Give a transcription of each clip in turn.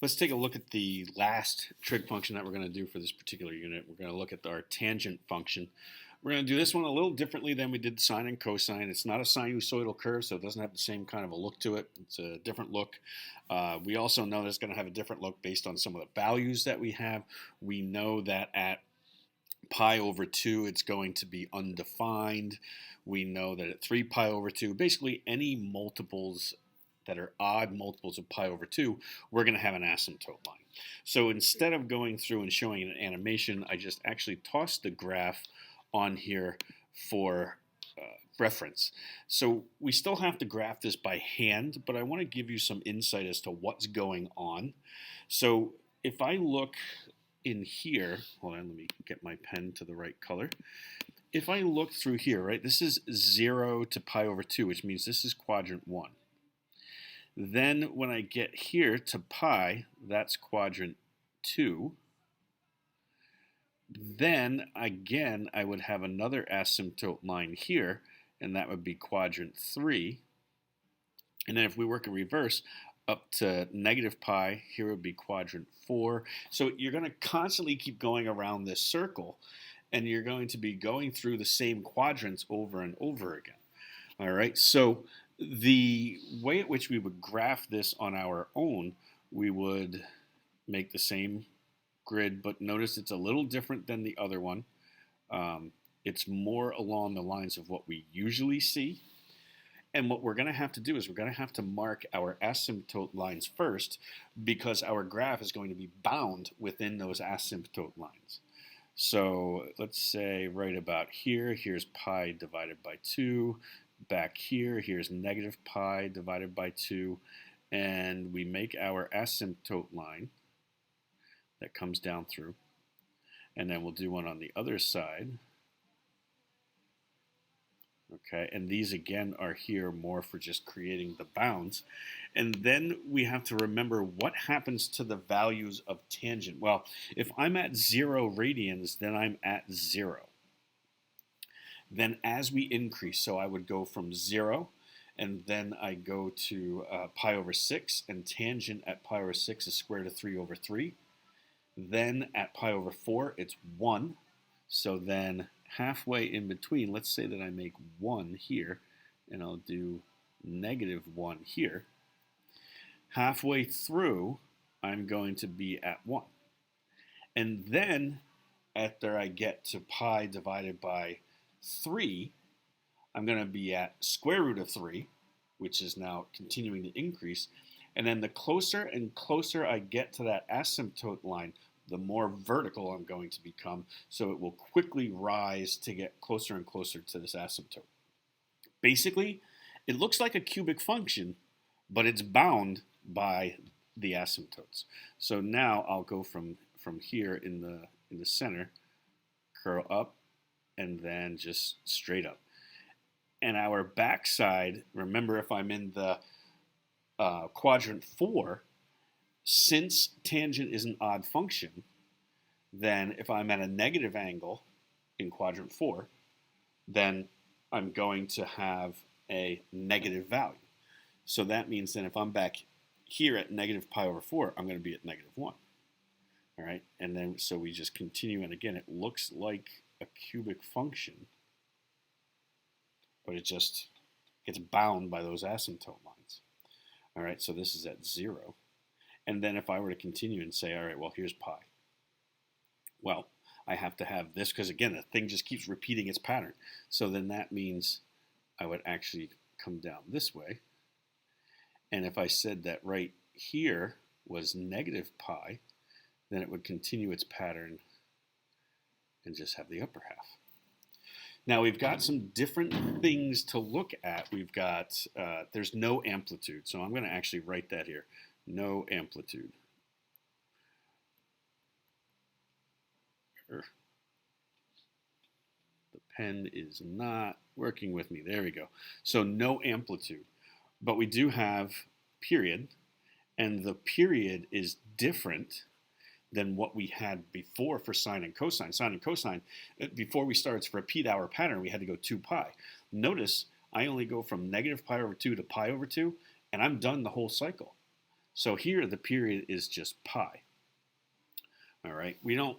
Let's take a look at the last trig function that we're going to do for this particular unit. We're going to look at our tangent function. We're going to do this one a little differently than we did sine and cosine. It's not a sinusoidal curve, so it doesn't have the same kind of a look to it. It's a different look. We also know that it's going to have a different look based on some of the values that we have. We know that at pi over 2, it's going to be undefined. We know that at 3 pi over 2, basically any multiples that are odd multiples of pi over 2, we're going to have an asymptote line. So instead of going through and showing an animation, I just actually tossed the graph on here for reference. So we still have to graph this by hand, but I want to give you some insight as to what's going on. So if I look in here, hold on, let me get my pen to the right color. If I look through here, right, this is 0 to pi over 2, which means this is quadrant 1. Then when I get here to pi, that's quadrant 2. Then again, I would have another asymptote line here, and that would be quadrant 3. And then if we work in reverse, up to negative pi, here would be quadrant 4. So you're going to constantly keep going around this circle, and you're going to be going through the same quadrants over and over again. All right, so the way at which we would graph this on our own, we would make the same grid, but notice it's a little different than the other one. It's more along the lines of what we usually see. And what we're going to have to do is we're going to have to mark our asymptote lines first, because our graph is going to be bound within those asymptote lines. So let's say right about here, here's pi divided by 2. Back here, here's negative pi divided by 2. And we make our asymptote line that comes down through. And then we'll do one on the other side. Okay, and these again are here more for just creating the bounds. And then we have to remember what happens to the values of tangent. Well, if I'm at 0 radians, then I'm at 0. Then as we increase, so I would go from 0, and then I go to pi over 6, and tangent at pi over 6 is square root of 3 over 3. Then at pi over 4, it's 1. So then halfway in between, let's say that I make 1 here, and I'll do negative 1 here. Halfway through, I'm going to be at 1. And then after I get to pi divided by 3, I'm going to be at square root of 3, which is now continuing to increase. And then the closer and closer I get to that asymptote line, the more vertical I'm going to become, so it will quickly rise to get closer and closer to this asymptote. Basically, it looks like a cubic function, but it's bound by the asymptotes. So now I'll go from here in the center, curl up, and then just straight up. And our backside, remember if I'm in the quadrant 4, since tangent is an odd function, then if I'm at a negative angle in quadrant 4, then I'm going to have a negative value. So that means then if I'm back here at negative pi over 4, I'm going to be at negative 1. All right, and then so we just continue, and again, it looks like a cubic function, but it just gets bound by those asymptote lines. All right, so this is at 0. And then if I were to continue and say, all right, well, here's pi. Well, I have to have this, because again, the thing just keeps repeating its pattern. So then that means I would actually come down this way. And if I said that right here was negative pi, then it would continue its pattern and just have the upper half. Now we've got some different things to look at. We've got, there's no amplitude. So I'm going to actually write that here. No amplitude. The pen is not working with me. There we go. So no amplitude. But we do have period, and the period is different than what we had before for sine and cosine. Sine and cosine, before we started to repeat our pattern, we had to go 2 pi. Notice I only go from negative pi over 2 to pi over 2, and I'm done the whole cycle. So here the period is just pi. All right, we don't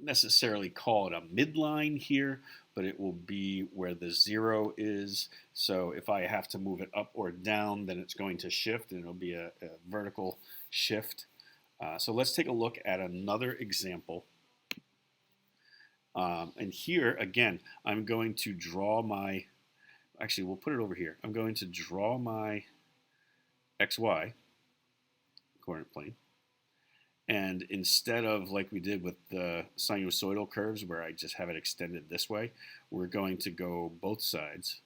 necessarily call it a midline here, but it will be where the 0 is. So if I have to move it up or down, then it's going to shift, and it'll be a vertical shift. So let's take a look at another example. And here, again, I'm going to draw my, actually, we'll put it over here. I'm going to draw my XY coordinate plane. And instead of like we did with the sinusoidal curves where I just have it extended this way, we're going to go both sides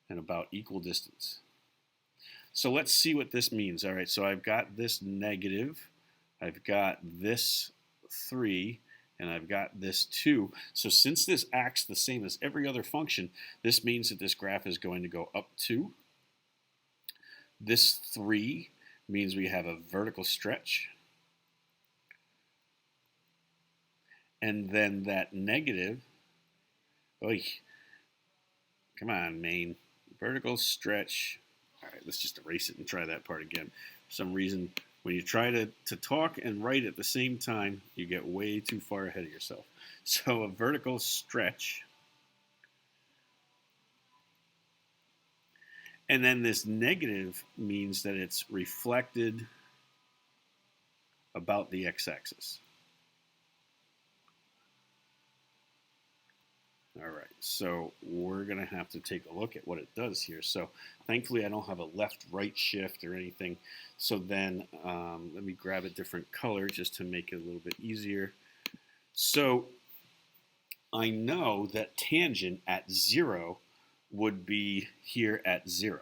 and about equal distance. So let's see what this means. All right, so I've got this negative, I've got this 3, and I've got this 2. So since this acts the same as every other function, this means that this graph is going to go up 2. This 3 means we have a vertical stretch. And then that negative, oy, come on, main, vertical stretch. All right, let's just erase it and try that part again. For some reason, when you try to talk and write at the same time, you get way too far ahead of yourself. So a vertical stretch. And then this negative means that it's reflected about the x-axis. All right, so we're going to have to take a look at what it does here. So thankfully, I don't have a left-right shift or anything. So then let me grab a different color just to make it a little bit easier. So I know that tangent at 0 would be here at 0.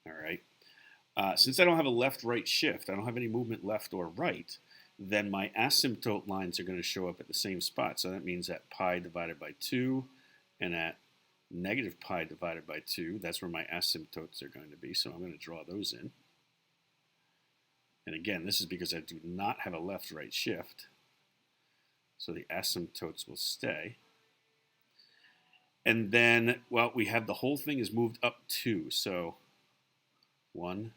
All right. Since I don't have a left-right shift, I don't have any movement left or right, then my asymptote lines are going to show up at the same spot. So that means at pi divided by 2 and at negative pi divided by 2, that's where my asymptotes are going to be. So I'm going to draw those in. And again, this is because I do not have a left-right shift. So the asymptotes will stay. And then, well, we have the whole thing is moved up 2. So 1,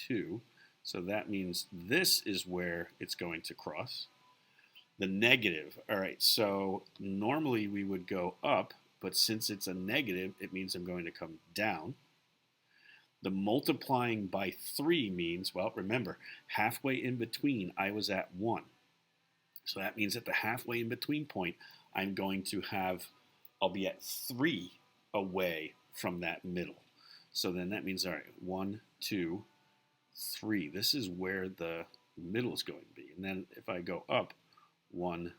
2. So that means this is where it's going to cross. The negative. All right, so normally we would go up, but since it's a negative, it means I'm going to come down. The multiplying by 3 means, well, remember, halfway in between, I was at 1. So that means at the halfway in between point, I'm going to have, I'll be at 3 away from that middle. So then that means, all right, 1, 2, 3. This is where the middle is going to be. And then if I go up 1,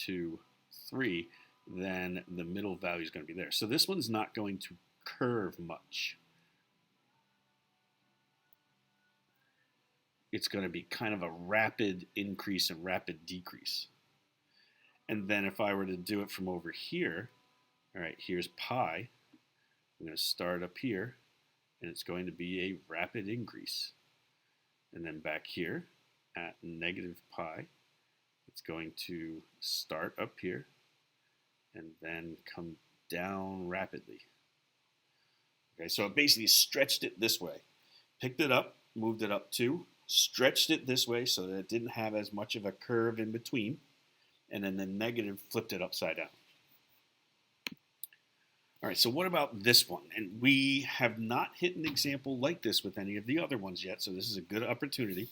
2, 3, then the middle value is going to be there. So this one's not going to curve much. It's going to be kind of a rapid increase and rapid decrease. And then if I were to do it from over here, all right, here's pi. I'm going to start up here, and it's going to be a rapid increase. And then back here at negative pi, it's going to start up here and then come down rapidly. Okay, so it basically stretched it this way. Picked it up, moved it up 2, stretched it this way so that it didn't have as much of a curve in between, and then the negative flipped it upside down. All right, so what about this one? And we have not hit an example like this with any of the other ones yet, so this is a good opportunity.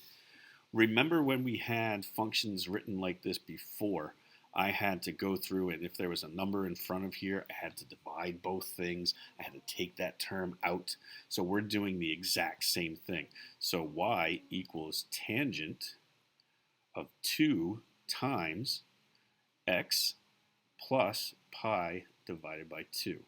Remember when we had functions written like this before, I had to go through, and if there was a number in front of here, I had to divide both things. I had to take that term out. So we're doing the exact same thing. So y equals tangent of 2 times x plus pi divided by 2.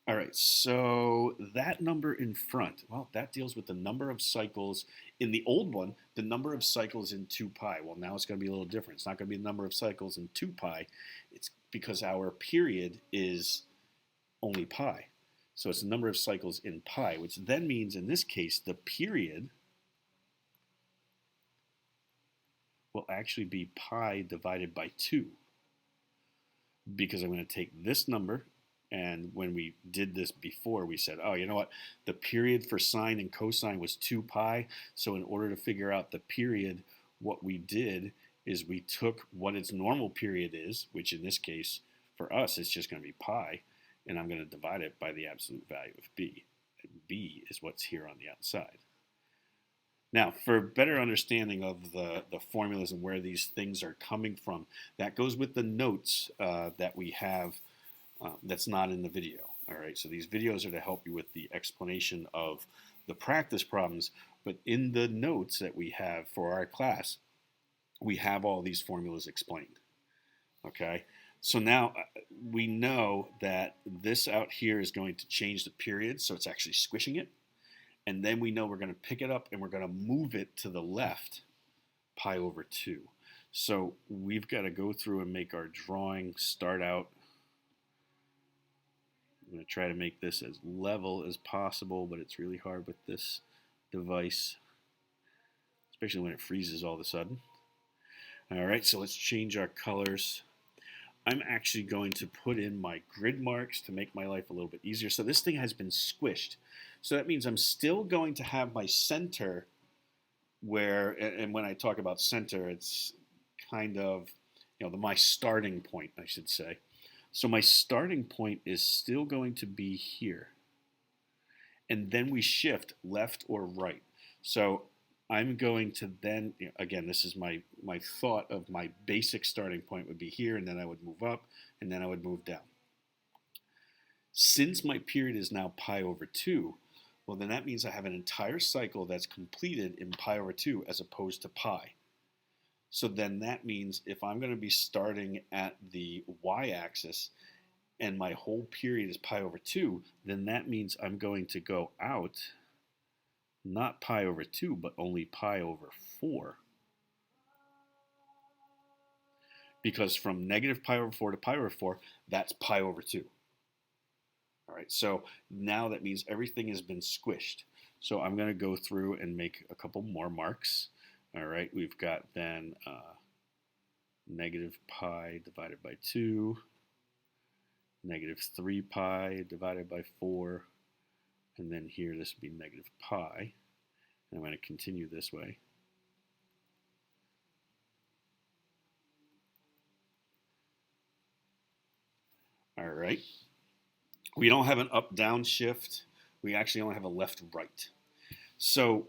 All right, so that number in front, well, that deals with the number of cycles. In the old one, the number of cycles in 2 pi. Well, now it's going to be a little different. It's not going to be the number of cycles in 2 pi. It's because our period is only pi. So it's the number of cycles in pi, which then means in this case, the period will actually be pi divided by 2. Because I'm going to take this number And when we did this before, we said, oh, you know what? The period for sine and cosine was 2 pi. So in order to figure out the period, what we did is we took what its normal period is, which in this case, for us, it's just going to be pi. And I'm going to divide it by the absolute value of b. And b is what's here on the outside. Now, for better understanding of the formulas and where these things are coming from, that goes with the notes that we have that's not in the video. All right, so these videos are to help you with the explanation of the practice problems, but in the notes that we have for our class, we have all these formulas explained. Okay, so now we know that this out here is going to change the period, so it's actually squishing it. And then we know we're going to pick it up and we're going to move it to the left, pi over 2. So we've got to go through and make our drawing start out. I'm going to try to make this as level as possible, but it's really hard with this device, especially when it freezes all of a sudden. All right, so let's change our colors. I'm actually going to put in my grid marks to make my life a little bit easier. So this thing has been squished. So that means I'm still going to have my center where, and when I talk about center, it's kind of, my starting point, I should say. So my starting point is still going to be here. And then we shift left or right. So I'm going to then, again, this is my thought of my basic starting point would be here, and then I would move up, and then I would move down. Since my period is now pi over 2, well, then that means I have an entire cycle that's completed in pi over 2 as opposed to pi. So then that means if I'm going to be starting at the y-axis and my whole period is pi over 2, then that means I'm going to go out not pi over 2, but only pi over 4. Because from negative pi over 4 to pi over 4, that's pi over 2. All right, so now that means everything has been squished. So I'm going to go through and make a couple more marks. All right, we've got then negative pi divided by 2, negative 3 pi divided by 4, and then here this would be negative pi. And I'm going to continue this way. All right. We don't have an up-down shift. We actually only have a left-right. So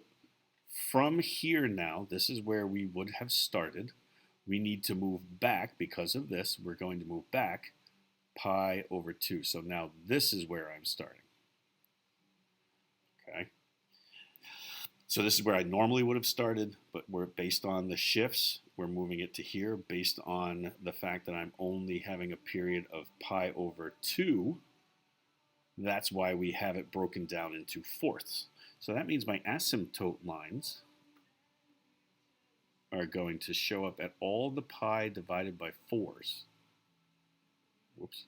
from here now, this is where we would have started. We need to move back because of this. We're going to move back pi over 2. So now this is where I'm starting. Okay. So this is where I normally would have started, but we're based on the shifts, we're moving it to here based on the fact that I'm only having a period of pi over 2. That's why we have it broken down into fourths. So that means my asymptote lines are going to show up at all the pi divided by 4s. Whoops.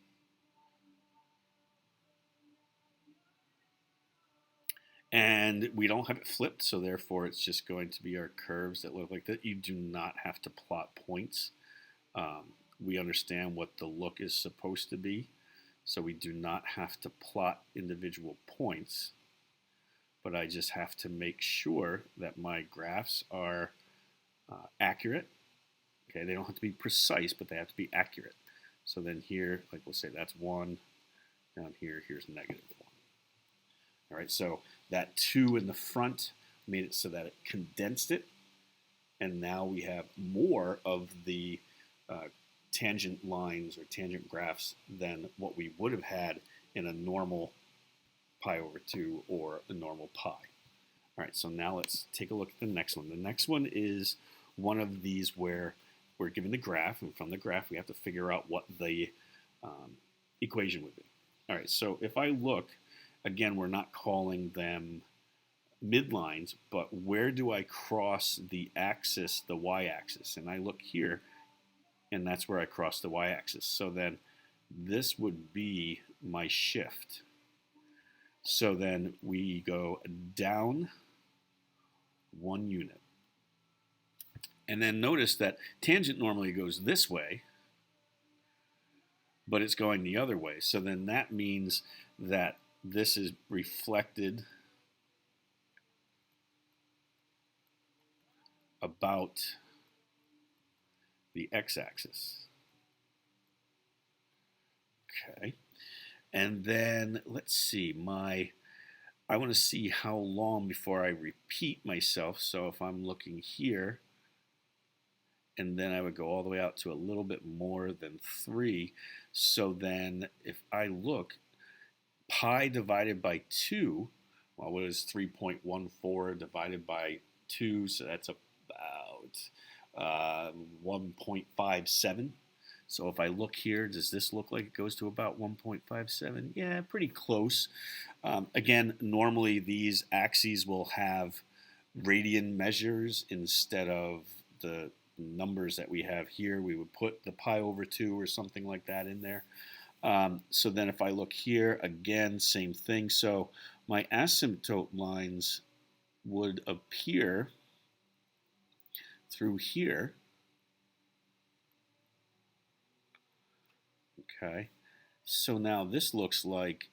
And we don't have it flipped, so therefore it's just going to be our curves that look like that. You do not have to plot points. We understand what the look is supposed to be, so we do not have to plot individual points, but I just have to make sure that my graphs are accurate. Okay, they don't have to be precise, but they have to be accurate. So then here, like we'll say that's 1, down here, here's negative 1. All right, so that 2 in the front made it so that it condensed it, and now we have more of the tangent lines or tangent graphs than what we would have had in a normal pi over 2 or a normal pi. All right, so now let's take a look at the next one. The next one is one of these where we're given the graph, and from the graph we have to figure out what the equation would be. All right, so if I look, again, we're not calling them midlines, but where do I cross the axis, the y-axis? And I look here, and that's where I cross the y-axis. So then this would be my shift. So then we go down 1 unit. And then notice that tangent normally goes this way, but it's going the other way. So then that means that this is reflected about the x-axis. Okay. And then let's see, I want to see how long before I repeat myself. So if I'm looking here, and then I would go all the way out to a little bit more than 3. So then if I look, pi divided by 2, well, what is 3.14 divided by 2? So that's about 1.57. So if I look here, does this look like it goes to about 1.57? Yeah, pretty close. Again, normally these axes will have radian measures instead of the numbers that we have here. We would put the pi over 2 or something like that in there. So then if I look here, again, same thing. So my asymptote lines would appear through here. Okay, so now this looks like,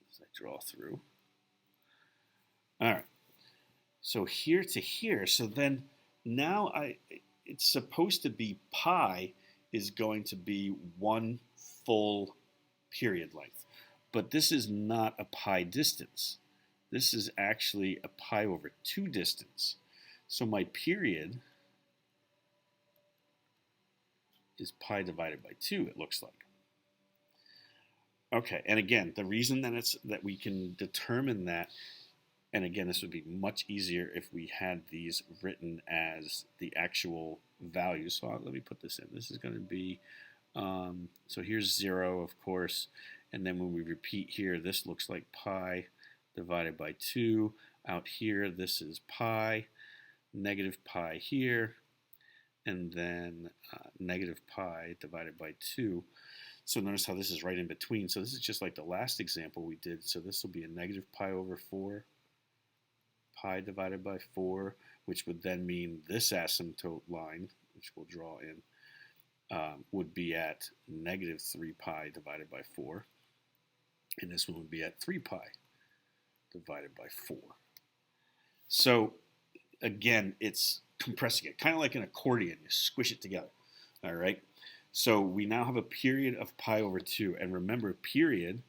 as I draw through. All right, so here to here. So then now it's supposed to be pi is going to be 1 full period length. But this is not a pi distance. This is actually a pi over 2 distance. So my period is pi divided by 2, it looks like. Okay, and again, the reason that we can determine that, and again, this would be much easier if we had these written as the actual values. So let me put this in. This is going to be, so here's 0, of course, and then when we repeat here, this looks like pi divided by 2. Out here, this is pi, negative pi here, and then negative pi divided by 2. So notice how this is right in between. So this is just like the last example we did. So this will be a negative pi over 4, pi divided by 4, which would then mean this asymptote line, which we'll draw in, would be at negative 3 pi divided by 4. And this one would be at 3 pi divided by 4. So again, it's compressing it, kind of like an accordion. You squish it together. All right. So we now have a period of pi over 2. And remember, period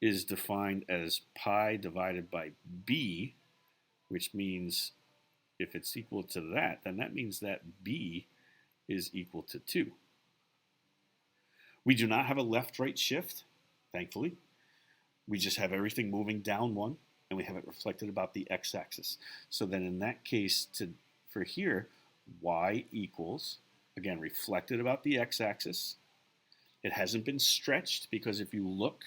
is defined as pi divided by b, which means if it's equal to that, then that means that b is equal to 2. We do not have a left-right shift, thankfully. We just have everything moving down 1, and we have it reflected about the x-axis. So then in that case, for here, y equals, again, reflected about the x-axis. It hasn't been stretched because if you look,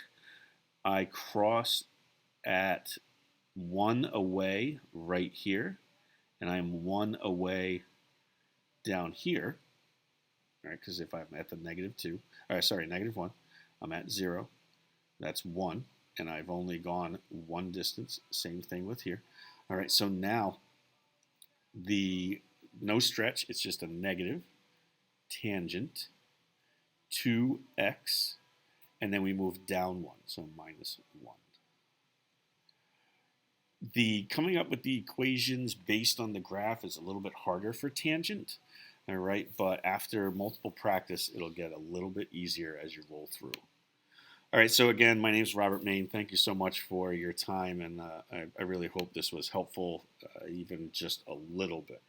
I cross at 1 away right here, and I'm 1 away down here, all right, because if I'm at the negative 2, negative 1, I'm at 0, that's 1, and I've only gone 1 distance, same thing with here. All right, so now no stretch, it's just a negative tangent 2x, and then we move down 1, so minus 1. Coming up with the equations based on the graph is a little bit harder for tangent, all right, but after multiple practice, it'll get a little bit easier as you roll through. All right, so again, my name is Robert Main. Thank you so much for your time, and I really hope this was helpful, even just a little bit.